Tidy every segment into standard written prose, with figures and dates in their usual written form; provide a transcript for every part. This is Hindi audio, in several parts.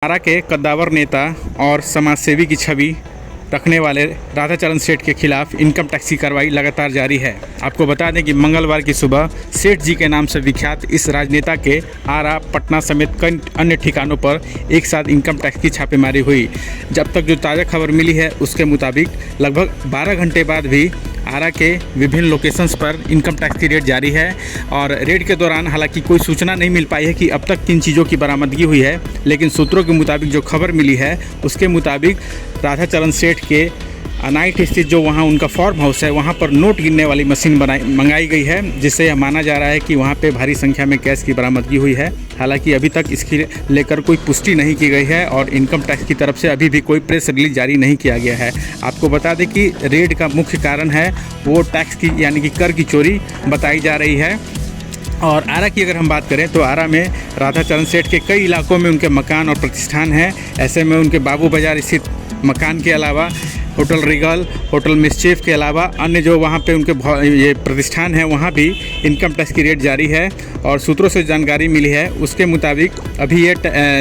आरा के कद्दावर नेता और समाजसेवी की छवि रखने वाले राधाचरण सेठ के खिलाफ इनकम टैक्स की कार्रवाई लगातार जारी है। आपको बता दें कि मंगलवार की सुबह सेठ जी के नाम से विख्यात इस राजनेता के आरा, पटना समेत कई अन्य ठिकानों पर एक साथ इनकम टैक्स की छापेमारी हुई। जब तक जो ताज़ा खबर मिली है उसके मुताबिक लगभग 12 घंटे बाद भी आरा के विभिन्न लोकेशंस पर इनकम टैक्स की रेड जारी है और रेड के दौरान हालांकि कोई सूचना नहीं मिल पाई है कि अब तक किन चीज़ों की बरामदगी हुई है, लेकिन सूत्रों के मुताबिक जो खबर मिली है उसके मुताबिक राधाचरण सेठ के अनाइट स्थित जो वहाँ उनका फार्म हाउस है वहाँ पर नोट गिनने वाली मशीन मंगाई गई है, जिससे यह माना जा रहा है कि वहाँ पे भारी संख्या में कैश की बरामदगी हुई है। हालांकि अभी तक इसकी लेकर कोई पुष्टि नहीं की गई है और इनकम टैक्स की तरफ से अभी भी कोई प्रेस रिलीज जारी नहीं किया गया है। आपको बता दें कि रेड का मुख्य कारण है वो टैक्स की यानी कि कर की चोरी बताई जा रही है। और आरा की अगर हम बात करें तो आरा में राधाचरण सेठ के कई इलाकों में उनके मकान और प्रतिष्ठान हैं। ऐसे में उनके बाबू बाजार स्थित मकान के अलावा होटल रिगल, होटल मिसचिफ के अलावा अन्य जो वहाँ पे उनके ये प्रतिष्ठान है वहाँ भी इनकम टैक्स की रेड जारी है। और सूत्रों से जानकारी मिली है उसके मुताबिक अभी ये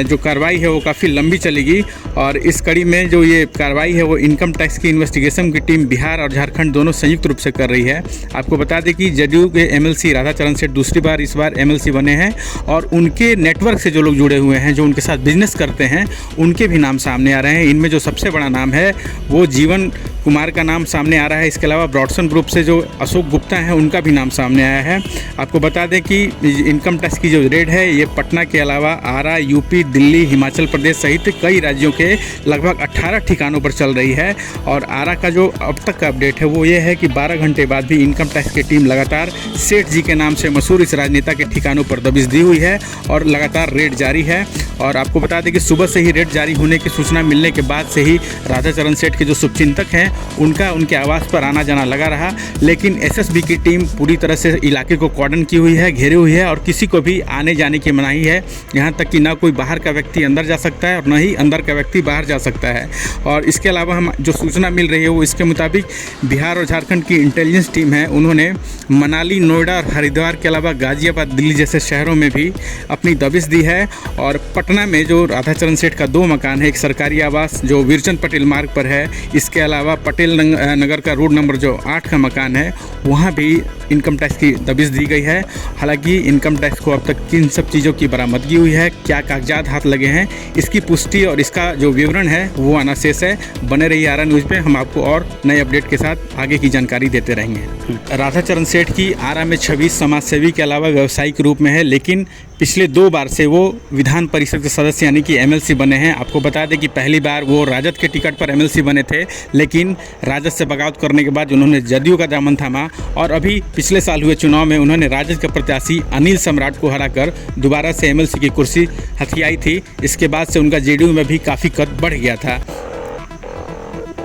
जो कार्रवाई है वो काफ़ी लंबी चलेगी और इस कड़ी में जो ये कार्रवाई है वो इनकम टैक्स की इन्वेस्टिगेशन की टीम बिहार और झारखंड दोनों संयुक्त रूप से कर रही है। आपको बता दें कि जदयू के एमएलसी राधाचरण सेठ दूसरी बार इस बार एमएलसी बने हैं और उनके नेटवर्क से जो लोग जुड़े हुए हैं, जो उनके साथ बिजनेस करते हैं, उनके भी नाम सामने आ रहे हैं। इनमें जो सबसे बड़ा नाम है वो जीवन कुमार का नाम सामने आ रहा है। इसके अलावा ब्रॉडसन ग्रुप से जो अशोक गुप्ता हैं उनका भी नाम सामने आया है। आपको बता दें कि इनकम टैक्स की जो रेड है ये पटना के अलावा आरा, यूपी, दिल्ली, हिमाचल प्रदेश सहित कई राज्यों के लगभग 18 ठिकानों पर चल रही है। और आरा का जो अब तक का अपडेट है वो ये है कि 12 घंटे बाद भी इनकम टैक्स की टीम लगातार सेठ जी के नाम से मशहूर इस राजनेता के ठिकानों पर दबिश दी हुई है और लगातार रेड जारी है। और आपको बता दें कि सुबह से ही रेड जारी होने की सूचना मिलने के बाद से ही राधाचरण सेठ के जो शुभचिंतक हैं उनका उनके आवास पर आना जाना लगा रहा, लेकिन एसएसबी की टीम पूरी तरह से इलाके को कॉर्डन की हुई है, घेरी हुई है और किसी को भी आने जाने की मनाही है। यहाँ तक कि ना कोई बाहर का व्यक्ति अंदर जा सकता है और न ही अंदर का व्यक्ति बाहर जा सकता है। और इसके अलावा हम जो सूचना मिल रही है वो इसके मुताबिक बिहार और झारखंड की इंटेलिजेंस टीम है, उन्होंने मनाली, नोएडा और हरिद्वार के अलावा गाजियाबाद, दिल्ली जैसे शहरों में भी अपनी दबिश दी है। और पटना में जो राधाचरण सेठ का 2 मकान है, एक सरकारी आवास जो वीरचंद पटेल मार्ग पर है, इसके अलावा पटेल नगर का रोड नंबर जो 8 का मकान है वहाँ भी इनकम टैक्स की दबिश दी गई है। हालांकि इनकम टैक्स को अब तक किन सब चीज़ों की बरामदगी हुई है, क्या कागजात हाथ लगे हैं, इसकी पुष्टि और इसका जो विवरण है वो आना शेष है। बने रहिए आरा न्यूज़ पे, हम आपको और नए अपडेट के साथ आगे की जानकारी देते रहेंगे। राधाचरण सेठ की आरा में छवि समाजसेवी के अलावा व्यावसायिक रूप में है, लेकिन पिछले 2 बार से वो विधान परिषद के सदस्य यानी कि एमएलसी बने हैं। आपको बता दें कि पहली बार वो राजद के टिकट पर एमएलसी बने थे, लेकिन राजद से बगावत करने के बाद उन्होंने जदयू का दामन थामा और अभी पिछले साल हुए चुनाव में उन्होंने राजद के प्रत्याशी अनिल सम्राट को हराकर दोबारा से एमएलसी की कुर्सी हथियाई थी। इसके बाद से उनका जेडीयू में भी काफ़ी कद बढ़ गया था।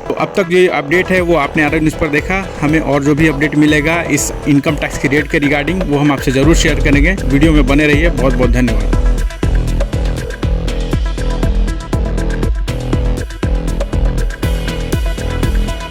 तो अब तक जो अपडेट है वो आपने आरा न्यूज़ पर देखा। हमें और जो भी अपडेट मिलेगा इस इनकम टैक्स की रेट के रिगार्डिंग वो हम आपसे ज़रूर शेयर करेंगे। वीडियो में बने रहिए। बहुत बहुत धन्यवाद।